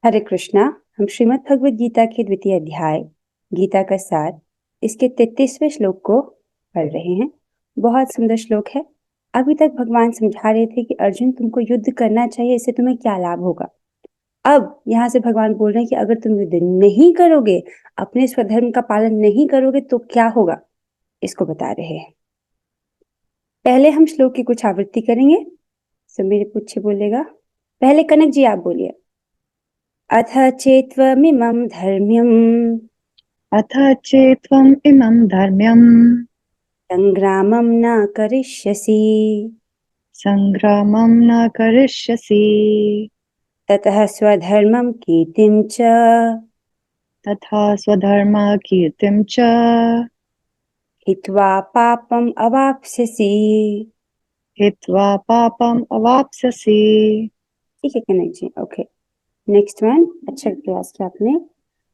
हरे कृष्णा। हम श्रीमद् भगवद गीता के द्वितीय अध्याय गीता का सार इसके 33वें श्लोक को पढ़ रहे हैं। बहुत सुंदर श्लोक है। अभी तक भगवान समझा रहे थे कि अर्जुन तुमको युद्ध करना चाहिए, इससे तुम्हें क्या लाभ होगा। अब यहाँ से भगवान बोल रहे हैं कि अगर तुम युद्ध नहीं करोगे, अपने स्वधर्म का पालन नहीं करोगे तो क्या होगा, इसको बता रहे हैं। पहले हम श्लोक की कुछ आवृत्ति करेंगे। मेरे पूछे बोलेगा। पहले कनक जी आप बोलिए। अथ चेत्त्वमिमं धर्म्यम् अथ चेत्त्वम् इमं धर्म्यम् सङ्ग्रामं न करिष्यसि सङ्ग्रामं न करिष्यसि ततः स्वधर्मं कीर्तिं च तथा स्वधर्मकीर्तिं च हित्वा पापम् अवाप्स्यसि। हित्वा पापम् अवाप्स्यसि। ठीक है कनक जी, ओके। Next one. अच्छा प्रयास किया आपने।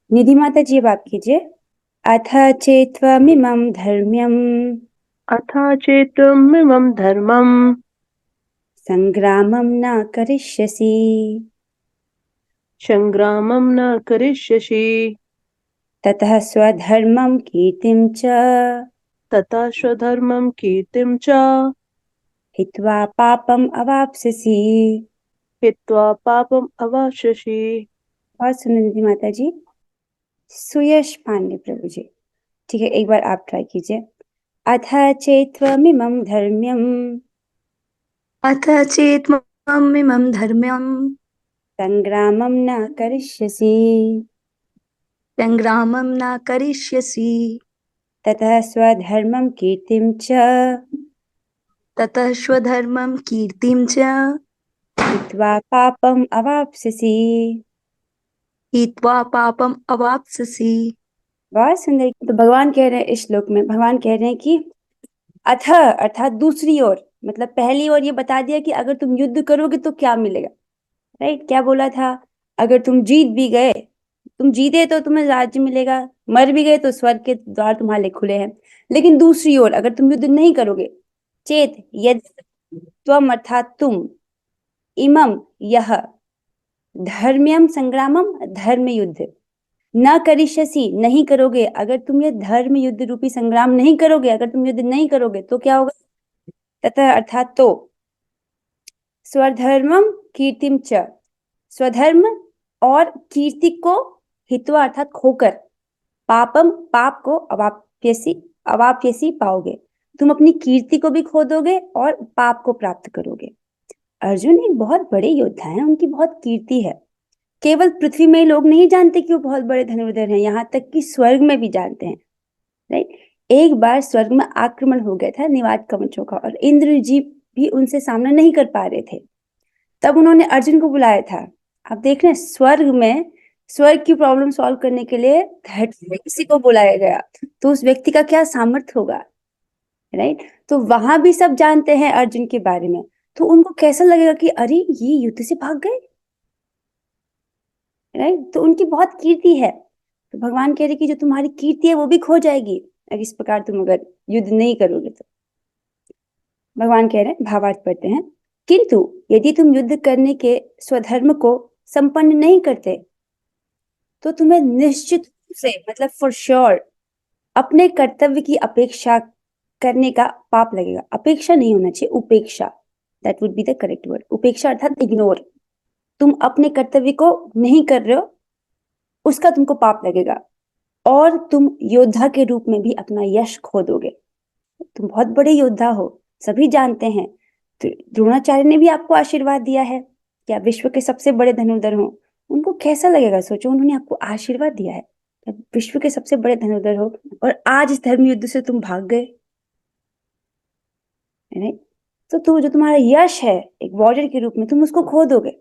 निधि माता जी बात कीजिए। अथ चेत्त्वमिमं धर्म्यम् अथ चेत्त्वमिमं धर्मं सङ्ग्रामं न करिष्यसि सङ्ग्रामं न करिष्यसि ततः स्वधर्मं कीर्तिं च तथा स्वधर्मं कीर्तिं च हित्वा पापम् अवाप्स्यसि। हित्वा पापम् अवाप्स्यसि। बहुत सुंदर निधि माता जी। सुयश पांडे प्रभु जी। ठीक है, एक बार आप ट्राई कीजिए। अथ चेत्त्वमिमं धर्म्यम् अथ चेत्त्वमिमं धर्म्यं सङ्ग्रामं न करिष्यसि सङ्ग्रामं न करिष्यसि ततः स्वधर्मं कीर्तिं च ततः स्वधर्मं कीर्तिं च हित्वा पापम् अवाप्स्यसि। हित्वा पापम् अवाप्स्यसि। बहुत सुंदर। तो भगवान कह रहे हैं इस श्लोक में, भगवान कह रहे हैं कि अथ अर्थात दूसरी ओर, मतलब पहली ओर ये बता दिया कि अगर तुम युद्ध करोगे तो क्या मिलेगा। राइट, क्या बोला था। अगर तुम जीत भी गए, तुम जीते तो तुम्हें राज्य मिलेगा, मर भी गए तो स्वर्ग के द्वार तुम्हारे लिए खुले हैं। लेकिन दूसरी ओर अगर तुम युद्ध नहीं करोगे, चेत यदि त्वम अर्थात तुम, इमम यह, धर्म्यम संग्रामम धर्म युद्ध, न करिष्यसि नहीं करोगे, अगर तुम ये धर्म युद्ध रूपी संग्राम नहीं करोगे, अगर तुम युद्ध नहीं करोगे तो क्या होगा। तथा अर्थात तो, स्वधर्मम कीर्तिम च, स्वधर्म और कीर्ति को, हित्वा अर्थात खोकर, पापम पाप को, अवाप्यसी अवाप्यसी पाओगे। तुम अपनी कीर्ति को भी खो दोगे और पाप को प्राप्त करोगे। अर्जुन एक बहुत बड़े योद्धा हैं, उनकी बहुत कीर्ति है। केवल पृथ्वी में ही लोग नहीं जानते कि वो बहुत बड़े धनुर्धर हैं, यहाँ तक कि स्वर्ग में भी जानते हैं। राइट। एक बार स्वर्ग में आक्रमण हो गया था निवात कवचों का, और इंद्र जी भी उनसे सामना नहीं कर पा रहे थे। तब उन्होंने अर्जुन को बुलाया था। आप देख रहे हैं, स्वर्ग में स्वर्ग की प्रॉब्लम सॉल्व करने के लिए धरती में किसी को बुलाया गया, तो उस व्यक्ति का क्या सामर्थ्य होगा। राइट। तो वहां भी सब जानते हैं अर्जुन के बारे में, तो उनको कैसा लगेगा कि अरे ये युद्ध से भाग गए। राइट, तो उनकी बहुत कीर्ति है। तो भगवान कह रहे कि जो तुम्हारी कीर्ति है वो भी खो जाएगी अगर इस प्रकार तुम अगर युद्ध नहीं करोगे तो। भगवान कह रहे हैं, भावार्थ पढ़ते हैं। किंतु यदि तुम युद्ध करने के स्वधर्म को संपन्न नहीं करते तो तुम्हें निश्चित रूप से, मतलब फॉर श्योर, अपने कर्तव्य की अपेक्षा करने का पाप लगेगा। अपेक्षा नहीं होना चाहिए, उपेक्षा, that would be the correct word. उपेक्षा अर्थात इग्नोर। तुम अपने कर्तव्य को नहीं कर रहे हो, उसका तुमको पाप लगेगा, और तुम योद्धा के रूप में भी अपना यश खो दोगे। तुम बहुत बड़े योद्धा हो, सभी जानते हैं। तो द्रोणाचार्य ने भी आपको आशीर्वाद दिया है कि आप विश्व के सबसे बड़े धनुर्धर हो। उनको कैसा लगेगा, सोचो, उन्होंने आपको आशीर्वाद दिया है कि आप विश्व के सबसे बड़े धनुर्धर हो, और आज इस धर्म युद्ध से तुम भाग गए। Right? तो तू जो तुम्हारा यश है एक वॉरियर के रूप में, तुम उसको खो दोगे,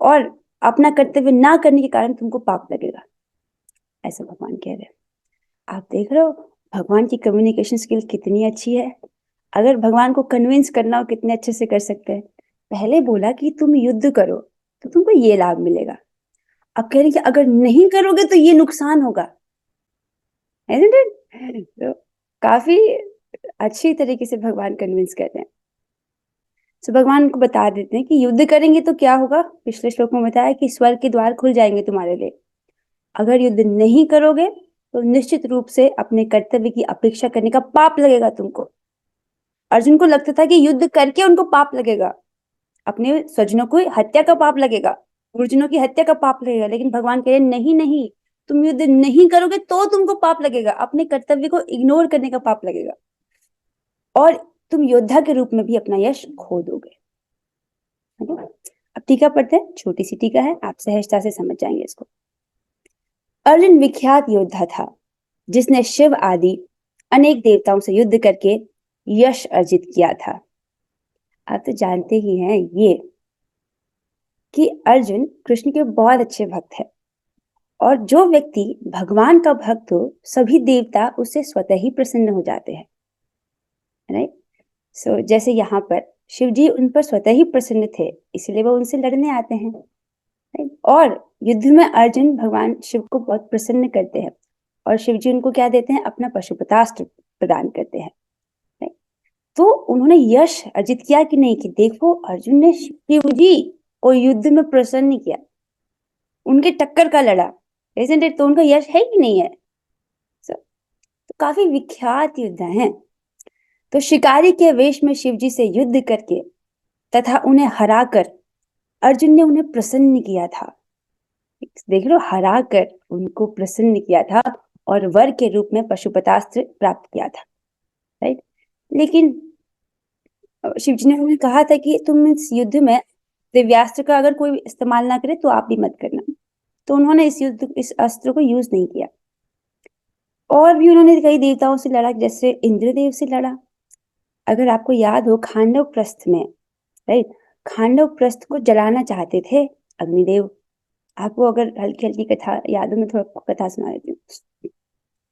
और अपना कर्तव्य ना करने के कारण तुमको पाप लगेगा। ऐसा भगवान कह रहे हैं। आप देख रहे हो भगवान की कम्युनिकेशन स्किल कितनी अच्छी है। अगर भगवान को कन्विंस करना हो कितने अच्छे से कर सकते हैं। पहले बोला कि तुम युद्ध करो तो तुमको ये लाभ मिलेगा, अब कह रहे हैं कि अगर नहीं करोगे तो ये नुकसान होगा। Isn't it? तो काफी अच्छी तरीके से भगवान कन्विंस कर रहे हैं। तो भगवान को बता देते हैं कि युद्ध करेंगे तो क्या होगा। पिछले श्लोक में बताया कि स्वर्ग के द्वार खुल जाएंगे तुम्हारे लिए। अगर युद्ध नहीं करोगे तो निश्चित रूप से अपने कर्तव्य की अपेक्षा करने का पाप लगेगा तुमको। अर्जुन को लगता था कि युद्ध करके उनको पाप लगेगा, अपने स्वजनों को हत्या का पाप लगेगा, गुरुजनों की हत्या का पाप लगेगा। लेकिन भगवान कह रहे नहीं नहीं, तुम युद्ध नहीं करोगे तो तुमको पाप लगेगा, अपने कर्तव्य को इग्नोर करने का पाप लगेगा और तुम योद्धा के रूप में भी अपना यश खो दोगे। है ना? अब टीका पढ़ते हैं, छोटी सी टीका है, आप सहजता से समझ जाएंगे इसको। अर्जुन विख्यात योद्धा था जिसने शिव आदि अनेक देवताओं से युद्ध करके यश अर्जित किया था। आप तो जानते ही हैं ये कि अर्जुन कृष्ण के बहुत अच्छे भक्त है और जो व्यक्ति भगवान का भक्त हो सभी देवता उससे स्वतः ही प्रसन्न हो जाते हैं। राइट? सो जैसे यहाँ पर शिव जी उन पर स्वतः ही प्रसन्न थे, इसलिए वो उनसे लड़ने आते हैं। राइट? और युद्ध में अर्जुन भगवान शिव को बहुत प्रसन्न करते हैं और शिव जी उनको क्या देते हैं, अपना पशुपतास्त्र प्रदान करते हैं। राइट? तो उन्होंने यश अर्जित किया कि नहीं, कि देखो अर्जुन ने शिव जी को युद्ध में प्रसन्न किया, उनके टक्कर का लड़ा, isn't it? तो उनका यश है कि नहीं है? तो काफी विख्यात योद्धा हैं। तो शिकारी के वेश में शिव जी से युद्ध करके तथा उन्हें हराकर अर्जुन ने उन्हें प्रसन्न किया था। देख लो, हराकर उनको प्रसन्न किया था और वर के रूप में पशुपतास्त्र प्राप्त किया था। राइट? लेकिन शिव जी ने उन्हें कहा था कि तुम इस युद्ध में दिव्यास्त्र का अगर कोई इस्तेमाल ना करे तो आप भी मत करना। तो उन्होंने इस अस्त्र को यूज नहीं किया। और भी उन्होंने कई देवताओं से लड़ा, जैसे इंद्रदेव से लड़ा। अगर आपको याद हो खांडव प्रस्थ में, राइट, खांडव प्रस्थ को जलाना चाहते थे अग्निदेव। आपको अगर हल्की हल्की कथा याद हो, मैं थोड़ा कथा सुना देती हूँ।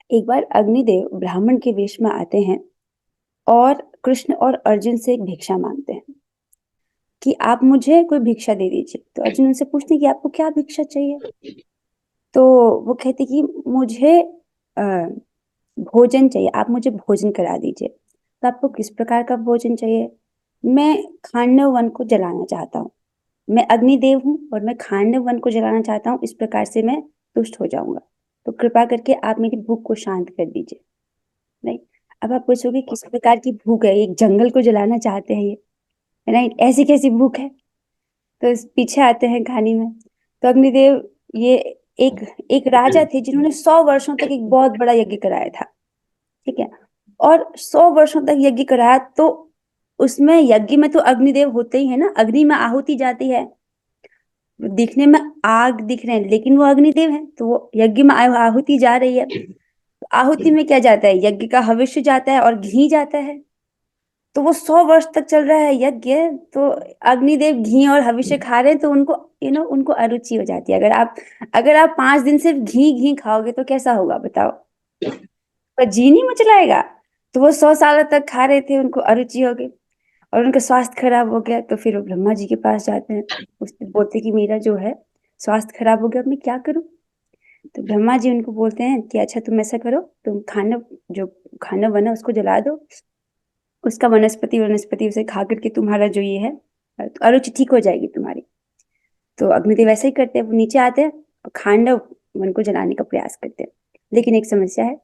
एक बार अग्निदेव ब्राह्मण के वेश में आते हैं और कृष्ण और अर्जुन से एक भिक्षा मांगते हैं कि आप मुझे कोई भिक्षा दे दीजिए। तो अर्जुन उनसे पूछते हैं कि आपको क्या भिक्षा चाहिए। तो वो कहते कि मुझे भोजन चाहिए, आप मुझे भोजन करा दीजिए। तो आपको किस प्रकार का भोजन चाहिए? मैं खांडव वन को जलाना चाहता हूँ, मैं अग्निदेव हूँ और मैं खांडव वन को जलाना चाहता हूँ, इस प्रकार से मैं तुष्ट हो जाऊंगा। तो कृपा करके आप मेरी भूख को शांत कर दीजिए। राइट? अब आप पूछोगे किस प्रकार की भूख है, एक जंगल को जलाना चाहते हैं ये, राइट? ऐसी कैसी भूख है? तो पीछे आते हैं कहानी में। तो अग्निदेव ये एक एक राजा थे जिन्होंने 100 वर्षों तक एक बहुत बड़ा यज्ञ कराया था। ठीक है? और 100 वर्षों तक यज्ञ कराया, तो उसमें यज्ञ में तो अग्निदेव होते ही है ना, अग्नि में आहुति जाती है। दिखने में आग दिख रहे हैं लेकिन वो अग्निदेव है, तो वो यज्ञ में आहुति जा रही है। तो आहुति में क्या जाता है? यज्ञ का हविष्य जाता है और घी जाता है। तो वो 100 वर्ष तक चल रहा है यज्ञ, तो अग्निदेव घी और हविष्य खा रहे हैं, तो उनको उनको अरुचि हो जाती है। अगर आप 5 दिन सिर्फ घी घी खाओगे तो कैसा होगा बताओ? पर जी नहीं मचलाएगा। तो वो 100 सालों तक खा रहे थे, उनको अरुचि हो गई और उनका स्वास्थ्य खराब हो गया। तो फिर वो ब्रह्मा जी के पास जाते हैं, उससे बोलते कि मेरा जो है स्वास्थ्य खराब हो गया, अब मैं क्या करूं? तो ब्रह्मा जी उनको बोलते हैं कि अच्छा तुम ऐसा करो, तुम खाना बना उसको जला दो, उसका वनस्पति उसे खा करके तुम्हारा जो ये है तो अरुचि ठीक हो जाएगी तुम्हारी। तो अग्निदेव ऐसे ही करते हैं, वो नीचे आते हैं और खांडव वन को जलाने का प्रयास करते हैं। लेकिन एक समस्या है,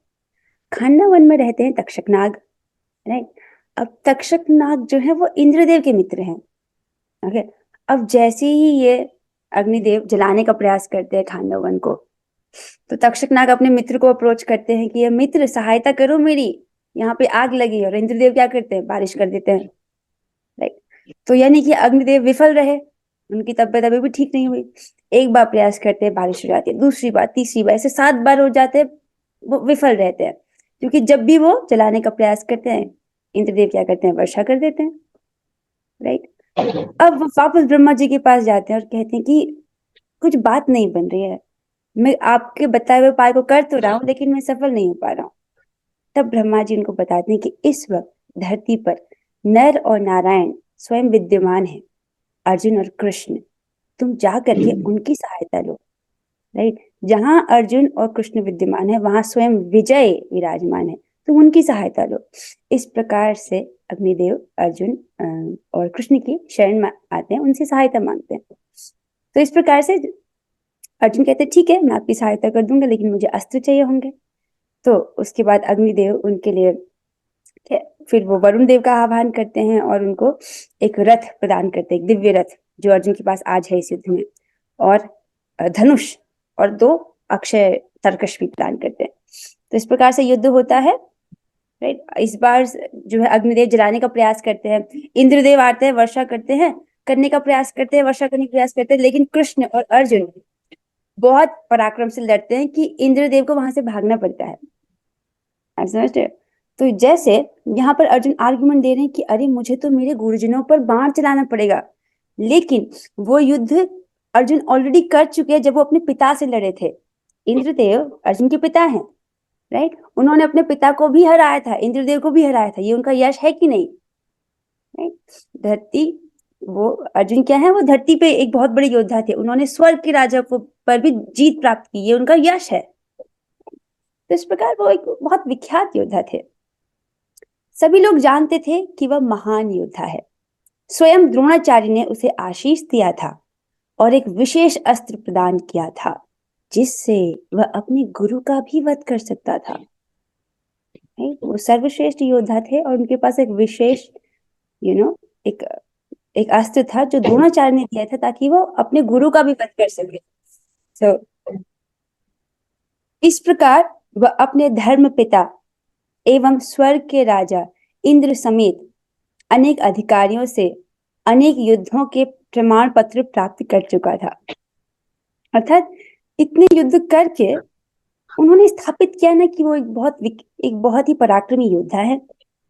खांडव वन में रहते हैं तक्षक नाग। राइट? अब तक्षक नाग जो है वो इंद्रदेव के मित्र हैं। ओके? अब जैसे ही ये अग्निदेव जलाने का प्रयास करते हैं खांडव वन को, तो तक्षक नाग अपने मित्र को अप्रोच करते हैं कि ये मित्र सहायता करो मेरी, यहाँ पे आग लगी। और इंद्रदेव क्या करते हैं? बारिश कर देते हैं। राइट? तो यानी कि अग्निदेव विफल रहे, उनकी तबियत अभी भी ठीक नहीं हुई। एक बार प्रयास करते हैं, बारिश हो जाती है, दूसरी बार, तीसरी बार, ऐसे 7 बार हो जाते हैं, वो विफल रहते हैं। क्योंकि जब भी वो जलाने का प्रयास करते हैं, इंद्रदेव क्या करते हैं? वर्षा कर देते हैं। राइट? अब वो वापस ब्रह्मा जी के पास जाते हैं और कहते हैं कि कुछ बात नहीं बन रही है, मैं आपके बताए हुए उपाय को कर तो रहा हूँ लेकिन मैं सफल नहीं हो पा रहा हूँ। तब ब्रह्मा जी उनको बताते हैं कि इस वक्त धरती पर नर और नारायण स्वयं विद्यमान है, अर्जुन और कृष्ण। तुम जा करके उनकी सहायता लो। राइट? जहां अर्जुन और कृष्ण विद्यमान है वहां स्वयं विजय विराजमान है, तुम उनकी सहायता लो। इस प्रकार से अग्निदेव अर्जुन और कृष्ण की शरण में आते हैं, उनसे सहायता मांगते हैं। तो इस प्रकार से अर्जुन कहते हैं ठीक है, मैं आपकी सहायता कर दूंगा, लेकिन मुझे अस्त्र चाहिए होंगे। तो उसके बाद अग्निदेव उनके लिए फिर वो वरुण देव का आह्वान करते हैं और उनको एक रथ प्रदान करते हैं, एक दिव्य रथ जो अर्जुन के पास आज है इस युद्ध में, और धनुष और 2 अक्षय तरकश भी प्रदान करते हैं। तो इस प्रकार से युद्ध होता है, राइट। इस बार जो है अग्निदेव जलाने का प्रयास करते हैं, इंद्रदेव आते हैं, वर्षा करने का प्रयास करते हैं, वर्षा करने का प्रयास करते हैं, लेकिन कृष्ण और अर्जुन बहुत पराक्रम से लड़ते हैं कि इंद्रदेव को वहां से भागना पड़ता है। आप समझ रहे हो? तो जैसे यहाँ पर अर्जुन आर्गुमेंट दे रहे हैं कि अरे मुझे तो मेरे गुरुजनों पर बाण चलाना पड़ेगा, लेकिन वो युद्ध अर्जुन ऑलरेडी कर चुके हैं जब वो अपने पिता से लड़े थे। इंद्रदेव अर्जुन के पिता हैं, राइट। उन्होंने अपने पिता को भी हराया था, इंद्रदेव को भी हराया था, ये उनका यश है कि नहीं, राइट। धरती, वो अर्जुन क्या है, वो धरती पे एक बहुत बड़े योद्धा थे, उन्होंने स्वर्ग के राजा को पर भी जीत प्राप्त की, ये उनका यश है। तो इस प्रकार वो एक बहुत विख्यात योद्धा थे, सभी लोग जानते थे कि वह महान योद्धा है। स्वयं द्रोणाचार्य ने उसे आशीष दिया था और एक विशेष अस्त्र प्रदान किया था जिससे वह अपने गुरु का भी वध कर सकता था। वो सर्वश्रेष्ठ योद्धा थे और उनके पास एक विशेष एक अस्त्र था जो द्रोणाचार्य ने दिया था ताकि वो अपने गुरु का भी वध कर सके। तो इस प्रकार वह अपने धर्म पिता एवं स्वर्ग के राजा इंद्र समेत अनेक अधिकारियों से अनेक युद्धों के प्रमाण पत्र प्राप्त कर चुका था। अर्थात इतने युद्ध करके उन्होंने स्थापित किया ना कि वो एक बहुत ही पराक्रमी योद्धा है।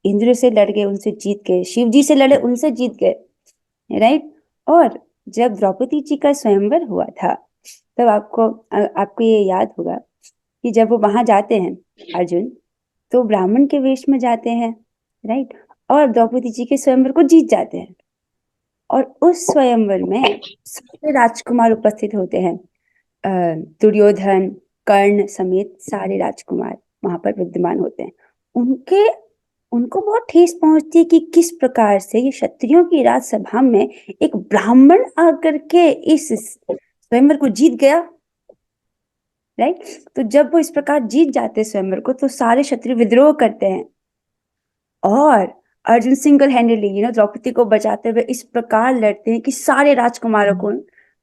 इंद्र से लड़ गए, उनसे जीत गए, शिव जी से लड़े, उनसे जीत गए, राइट। और जब द्रौपदी जी का स्वयंवर हुआ था तब आपको ये याद होगा कि जब वो वहां जाते हैं अर्जुन, तो ब्राह्मण के वेश में जाते हैं, राइट, और द्रौपदी जी के स्वयंवर को जीत जाते हैं। और उस स्वयंवर में सारे राजकुमार उपस्थित होते हैं, दुर्योधन, कर्ण समेत सारे राजकुमार वहां पर विद्यमान होते हैं। उनको बहुत ठेस पहुंचती है कि किस प्रकार से ये क्षत्रियों की राजसभा में एक ब्राह्मण आकर के इस स्वयंवर को जीत गया, राइट। तो जब वो इस प्रकार जीत जाते हैं स्वयंवर को, तो सारे क्षत्रिय विद्रोह करते हैं और अर्जुन सिंगल हैंडेडली द्रौपदी को बचाते हुए इस प्रकार लड़ते हैं कि सारे राजकुमारों को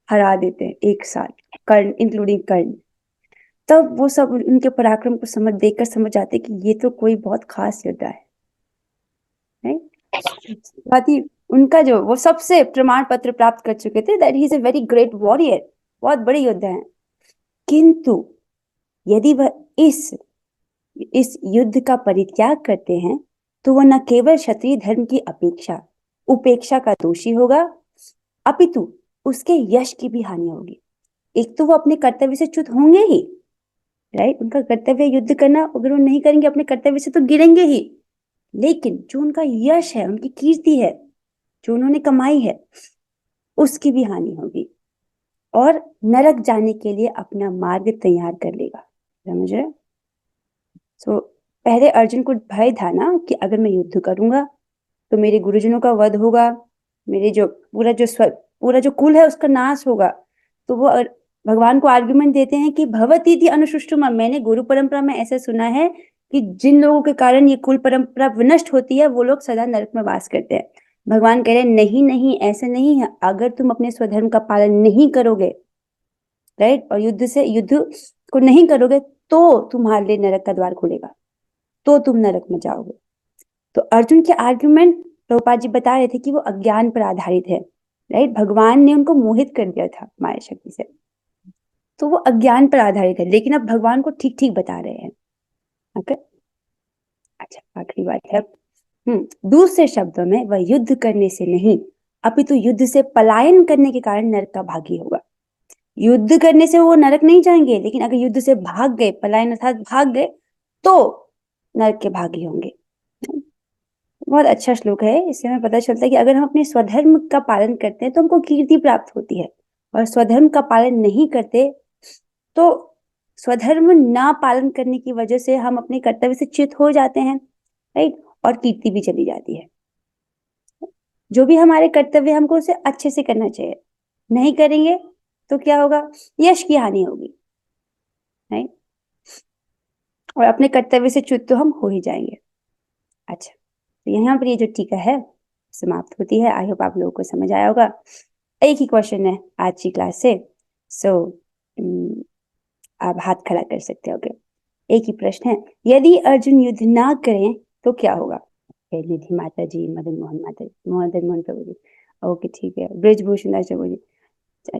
हरा देते हैं एक साथ, कर्ण इंक्लूडिंग कर्ण। तब वो सब उनके पराक्रम को देखकर समझ जाते कि ये तो कोई बहुत खास योद्धा है, राइट। ही उनका जो वो सबसे प्रमाण पत्र प्राप्त कर चुके थे that he is a very great warrior, बहुत बड़े योद्धा हैं। किंतु यदि वह इस युद्ध का परित्याग करते हैं तो वह न केवल क्षत्रिय धर्म की उपेक्षा का दोषी होगा, अपितु उसके यश की भी हानि होगी। एक तो वो अपने कर्तव्य से च्युत होंगे ही, राइट। उनका कर्तव्य युद्ध करना, अगर वो नहीं करेंगे अपने कर्तव्य से तो गिरेंगे ही, लेकिन जो उनका यश है, उनकी कीर्ति है, जो उन्होंने कमाई है, उसकी भी हानि होगी और नरक जाने के लिए अपना मार्ग तैयार कर लेगा। समझ रहे? सो पहले अर्जुन को भय था ना कि अगर मैं युद्ध करूंगा तो मेरे गुरुजनों का वध होगा, मेरे जो पूरा जो कुल है उसका नाश होगा। तो वो भगवान को आर्गुमेंट देते हैं कि भवती थी अनुसुष्टुमा, मैंने गुरु परंपरा में ऐसा सुना है कि जिन लोगों के कारण ये कुल परंपरा विनष्ट होती है वो लोग सदा नरक में वास करते हैं। भगवान कह रहे हैं नहीं नहीं, ऐसा नहीं है। अगर तुम अपने स्वधर्म का पालन नहीं करोगे, राइट, और युद्ध को नहीं करोगे तो तुम्हारे लिए नरक का द्वार खुलेगा, तो तुम नरक में जाओगे। तो अर्जुन के आर्गुमेंट प्रभुपाद जी बता रहे थे कि वो अज्ञान पर आधारित है, राइट। भगवान ने उनको मोहित कर दिया था माया शक्ति से, तो वो अज्ञान पर आधारित है, लेकिन अब भगवान को ठीक ठीक बता रहे हैं। ओके, अच्छा, आखिरी बात है। दूसरे शब्दों में वह युद्ध करने से नहीं अपितु युद्ध से पलायन करने के कारण नरक का भागी होगा। युद्ध करने से वो नरक नहीं जाएंगे, लेकिन अगर युद्ध से भाग गए, पलायन अर्थात भाग गए, तो नरक के भागी होंगे। बहुत अच्छा श्लोक है, इससे हमें पता चलता है कि अगर हम अपने स्वधर्म का पालन करते हैं तो हमको कीर्ति प्राप्त होती है, और स्वधर्म का पालन नहीं करते तो स्वधर्म ना पालन करने की वजह से हम अपने कर्तव्य से च्युत हो जाते हैं, राइट, और कीर्ति भी चली जाती है। जो भी हमारे कर्तव्य हमको उसे अच्छे से करना चाहिए, नहीं करेंगे तो क्या होगा, यश की हानि होगी, राइट, और अपने कर्तव्य से च्युत तो हम हो ही जाएंगे। अच्छा, तो यहाँ पर ये जो टीका है समाप्त होती है। आई होप आप लोगों को समझ आया होगा। एक ही क्वेश्चन है आज की क्लास से, सो आप हाथ खड़ा कर सकते हो। एक ही प्रश्न है, यदि अर्जुन युद्ध ना करें तो क्या होगा? निधि माता जी, मदन मोहन प्रभु जी, ओके ठीक है, ब्रजभूषण दास प्रभु जी,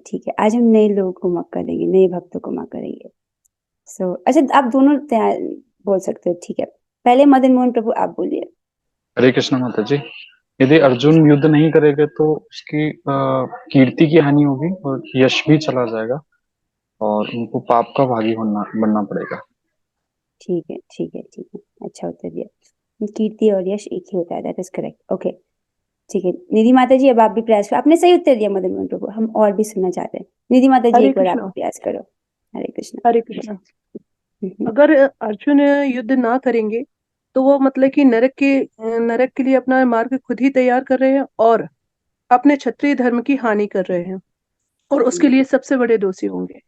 ठीक है, आज हम नए लोगों को मौका देंगे, नए भक्तों को मौका देंगे। सो अच्छा, आप दोनों तैयार बोल सकते हो, ठीक है। पहले मदन मोहन प्रभु आप बोलिए। हरे कृष्ण माता जी। यदि अर्जुन युद्ध नहीं करेगा तो उसकी कीर्ति की हानि होगी और यश भी चला जाएगा और उनको पाप का भागी बनना पड़ेगा। ठीक है ठीक है ठीक है, अच्छा उत्तर दिया। कीर्ति और यश एक ही होता है, दैट इज करेक्ट। ओके ठीक है, निधि माता जी अब आप भी प्रयास करो। आपने सही उत्तर दिया मदन मोहन प्रभु, हम और भी सुनना चाहते हैं। निधि माता जी हरे एक बार आप कृष्णा। प्रयास करो। हरे कृष्ण। हरे कृष्णा। अगर अर्जुन युद्ध ना करेंगे तो वो मतलब कि नरक के लिए अपना मार्ग खुद ही तैयार कर रहे हैं और अपने क्षत्रिय धर्म की हानि कर रहे हैं और उसके लिए सबसे बड़े दोषी होंगे।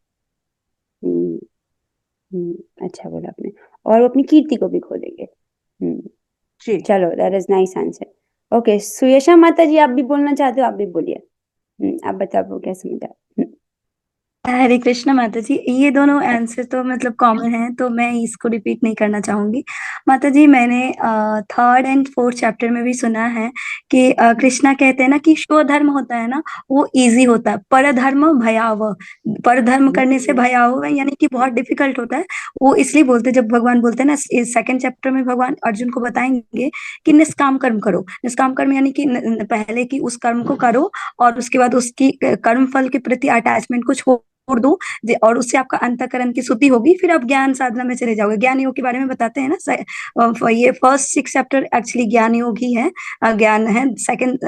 अच्छा बोला आपने, और वो अपनी कीर्ति को भी खो देंगे। जी। चलो, that is nice answer. Okay, Suyasha माता जी आप भी बोलना चाहते हो, आप भी बोलिए। आप बताओ क्या समझा। हरे कृष्ण माता जी, ये दोनों आंसर तो मतलब कॉमन है, तो मैं इसको रिपीट नहीं करना चाहूंगी। माता जी, मैंने थर्ड एंड फोर्थ चैप्टर में भी सुना है कि कृष्णा कहते हैं ना कि स्वधर्म होता है ना, वो इजी होता है, परधर्म भयावह। परधर्म करने से भयावह है, यानी कि बहुत डिफिकल्ट होता है। वो इसलिए बोलते हैं, जब भगवान बोलते हैं ना इस सेकंड चैप्टर में, भगवान अर्जुन को बताएंगे कि निष्काम कर्म करो। निष्काम कर्म यानी कि पहले कि उस कर्म को करो और उसके बाद उसकी कर्म फल के प्रति अटैचमेंट को छोड़ दो, और उससे आपका अंतःकरण की शुद्धि होगी, फिर आप ज्ञान साधना में चले जाओगे। ज्ञान योग के बारे में बताते हैं ना, ये फर्स्ट 6 चैप्टर एक्चुअली ज्ञान योग ही है, ज्ञान है। सेकंड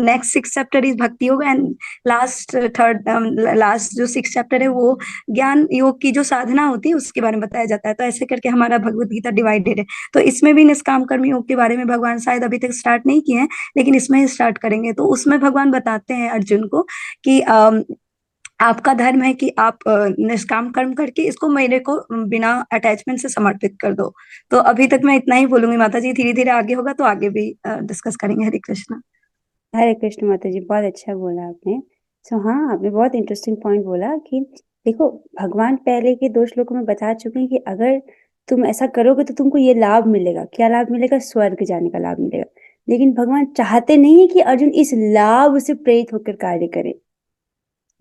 नेक्स्ट 6 चैप्टर इज भक्ति योग, एंड लास्ट जो 6 चैप्टर है वो ज्ञान योग की जो साधना होती है उसके बारे में बताया जाता है। तो ऐसे करके हमारा भगवत गीता डिवाइडेड है। तो इसमें भी निष्काम कर्म योग के बारे में भगवान शायद अभी तक स्टार्ट नहीं किए हैं, लेकिन इसमें ही स्टार्ट करेंगे। तो उसमें भगवान बताते हैं अर्जुन को कि आपका धर्म है कि आप निष्काम कर्म करके इसको मेरे को बिना अटैचमेंट से समर्पित कर दो। तो अभी तक मैं इतना ही बोलूंगी माता जी, धीरे धीरे आगे होगा तो आगे भी डिस्कस करेंगे। हरे कृष्णा। हरे कृष्ण माता जी, बहुत अच्छा बोला आपने। हाँ, आपने बहुत इंटरेस्टिंग पॉइंट बोला कि देखो, भगवान पहले के 2 श्लोकों में बता चुके हैं कि अगर तुम ऐसा करोगे तो तुमको ये लाभ मिलेगा। क्या लाभ मिलेगा? स्वर्ग जाने का लाभ मिलेगा। लेकिन भगवान चाहते नहीं है कि अर्जुन इस लाभ से प्रेरित होकर कार्य करे,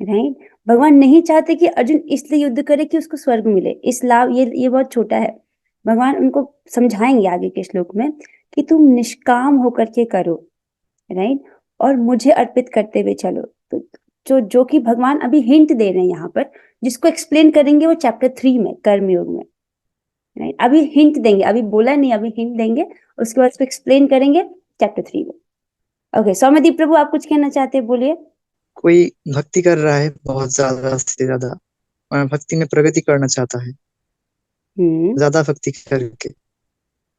राइट। भगवान नहीं चाहते कि अर्जुन इसलिए युद्ध करे कि उसको स्वर्ग मिले, इस लाभ, ये बहुत छोटा है। भगवान उनको समझाएंगे आगे के श्लोक में कि तुम निष्काम होकर के करो, राइट, और मुझे अर्पित करते हुए चलो। तो जो कि भगवान अभी हिंट दे रहे हैं यहाँ पर, जिसको एक्सप्लेन करेंगे वो चैप्टर 3 में, कर्मयोग में, राइट। अभी हिंट देंगे, अभी बोला नहीं, अभी हिंट देंगे, उसके बाद उसको एक्सप्लेन करेंगे चैप्टर 3 में। ओके, सौम्यदीप प्रभु आप कुछ कहना चाहते हैं, बोलिए। कोई भक्ति कर रहा है बहुत ज्यादा से ज्यादा, भक्ति में प्रगति करना चाहता है ज्यादा भक्ति करके,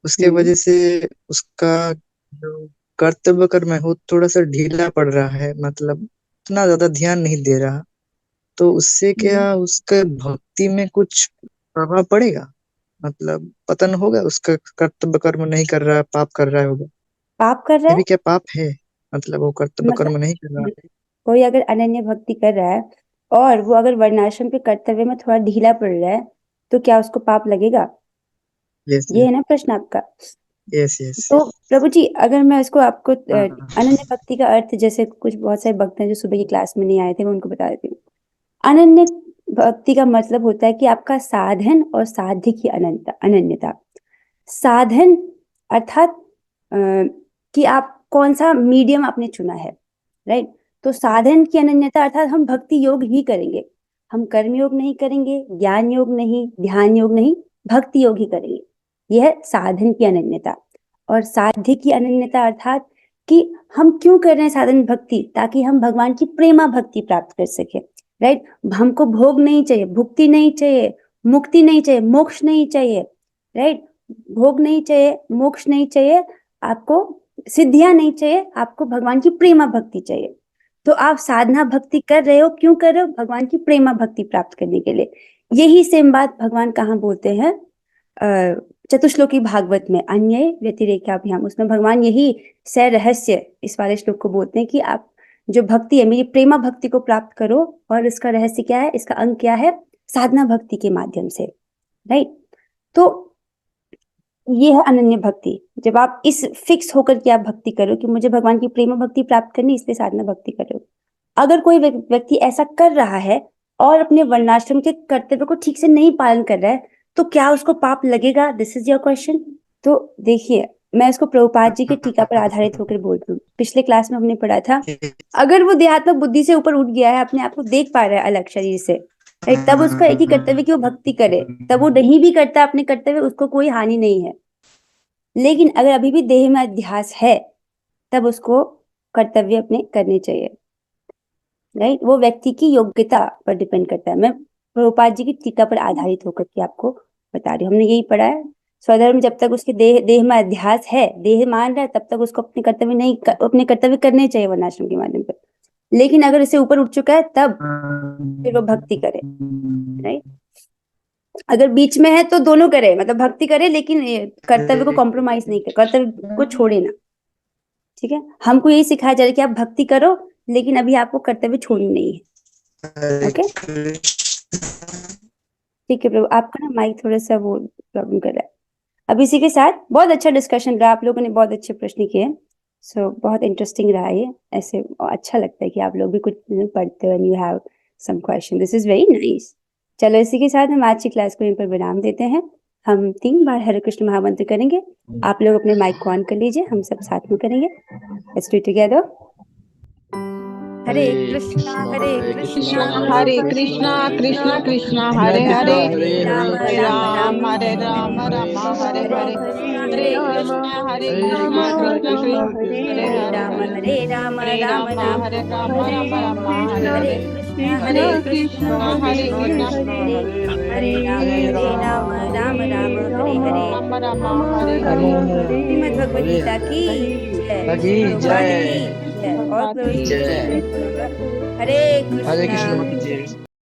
उसके वजह से उसका जो कर्तव्य कर्म है वो थोड़ा सा ढीला पड़ रहा है, मतलब उतना ज्यादा ध्यान नहीं दे रहा। तो उससे क्या उसके भक्ति में कुछ प्रभाव पड़ेगा, मतलब पतन होगा, उसका कर्तव्य कर्म नहीं कर रहा है, पाप कर रहा होगा। पाप कर रहा ये है भी क्या पाप है? मतलब वो कर्तव्य कर्म मतलब नहीं कर रहा। कोई अगर अनन्य भक्ति कर रहा है और वो अगर वर्णाश्रम के कर्तव्य में थोड़ा ढीला पड़ रहा है, तो क्या उसको पाप लगेगा? यस ये है ना प्रश्न आपका। Yes yes. तो प्रभु जी, अगर मैं इसको आपको हाँ अनन्य भक्ति का अर्थ, जैसे कुछ बहुत सारे भक्त हैं जो सुबह की क्लास में नहीं आए थे, मैं उनको बता देती हूँ। अनन्य भक्ति का मतलब होता है कि आपका साधन और साध्य की अनन्यता। साधन अर्थात कि आप कौन सा मीडियम आपने चुना है, राइट। तो साधन की अनन्यता अर्थात हम भक्ति योग ही करेंगे, हम कर्म योग नहीं करेंगे, ज्ञान योग नहीं, ध्यान योग नहीं, भक्ति योग ही करेंगे। यह है साधन की अनन्यता। और साध्य की अनन्यता अर्थात कि हम क्यों कर रहे हैं साधन भक्ति, ताकि हम भगवान की प्रेमा भक्ति प्राप्त कर सके, राइट। हमको भोग नहीं चाहिए, भुक्ति नहीं चाहिए, मुक्ति नहीं चाहिए, मोक्ष नहीं चाहिए, राइट, भोग नहीं चाहिए, मोक्ष नहीं चाहिए, आपको सिद्धियां नहीं चाहिए, आपको भगवान की प्रेमा भक्ति चाहिए। तो आप साधना भक्ति कर रहे हो, क्यों कर रहे हो? भगवान की प्रेमा भक्ति प्राप्त करने के लिए। यही सेम बात भगवान कहाँ बोलते हैं? चतुश्लोकी भागवत में, अन्य व्यतिरेकाभ्याम, उसमें भगवान यही सह रहस्य इस वाले श्लोक को बोलते हैं कि आप जो भक्ति है, मेरी प्रेमा भक्ति को प्राप्त करो। और इसका रहस्य क्या है, इसका अंग क्या है? साधना भक्ति के माध्यम से, राइट। तो ये है अनन्य भक्ति। जब आप इस फिक्स होकर के आप भक्ति करो कि मुझे भगवान की प्रेम भक्ति प्राप्त करनी, इसलिए साधना भक्ति करो। अगर कोई व्यक्ति ऐसा कर रहा है और अपने वर्णाश्रम के कर्तव्य को ठीक से नहीं पालन कर रहा है, तो क्या उसको पाप लगेगा? This is your question. तो देखिए, मैं इसको प्रभुपाद जी के टीका पर आधारित होकर बोलती हूँ। पिछले क्लास में हमने पढ़ा था, अगर वो देहात्मक बुद्धि से ऊपर उठ गया है, अपने आप को देख पा रहा है अलग शरीर से, तब उसका एक ही कर्तव्य कि वो भक्ति करे। तब वो नहीं भी करता अपने कर्तव्य, उसको कोई हानि नहीं है। लेकिन अगर अभी भी देह में अध्यास है, तब उसको कर्तव्य अपने करने चाहिए, राइट। वो व्यक्ति की योग्यता पर डिपेंड करता है। मैं प्रभुपाद जी की टीका पर आधारित होकर के आपको बता रही हूँ। हमने यही पढ़ा है, स्वधर्म जब तक उसके देह में अध्यास है, देह मान रहा है, तब तक उसको अपने कर्तव्य करने चाहिए वर्णाश्रम के माध्यम पर। लेकिन अगर इससे ऊपर उठ चुका है, तब फिर वो भक्ति करे, राइट। अगर बीच में है तो दोनों करे, मतलब भक्ति करे लेकिन कर्तव्य को कॉम्प्रोमाइज नहीं करे, कर्तव्य को छोड़े ना, ठीक है। हमको यही सिखाया जा रहा है कि आप भक्ति करो, लेकिन अभी आपको कर्तव्य छोड़नी नहीं है, ओके। ठीक है प्रभु, आपका ना माइक थोड़ा सा वो प्रॉब्लम कर रहा है। अब इसी के साथ बहुत अच्छा डिस्कशन रहा, आप लोगों ने बहुत अच्छे प्रश्न किए, सो बहुत इंटरेस्टिंग रहा ये। ऐसे अच्छा लगता है कि आप लोग भी कुछ पढ़ते हो and you have some question, this is very nice. चलो इसी के साथ हम आज की क्लास को यहीं पर विराम देते हैं। हम 3 बार हरे कृष्ण महामंत्र करेंगे। आप लोग अपने माइक को ऑन कर लीजिए, हम सब साथ में करेंगे। Let's do together. Hare Krishna Krishna Krishna Krishna Hare Hare Ram Hare Ram Hare Hare Hare Krishna Krishna Krishna Hare Ram Hare Ram Hare Krishna Hare Ram Shrimad Bhagavad Gita की जय। और हरे हरे कृष्णा। कृष्ण।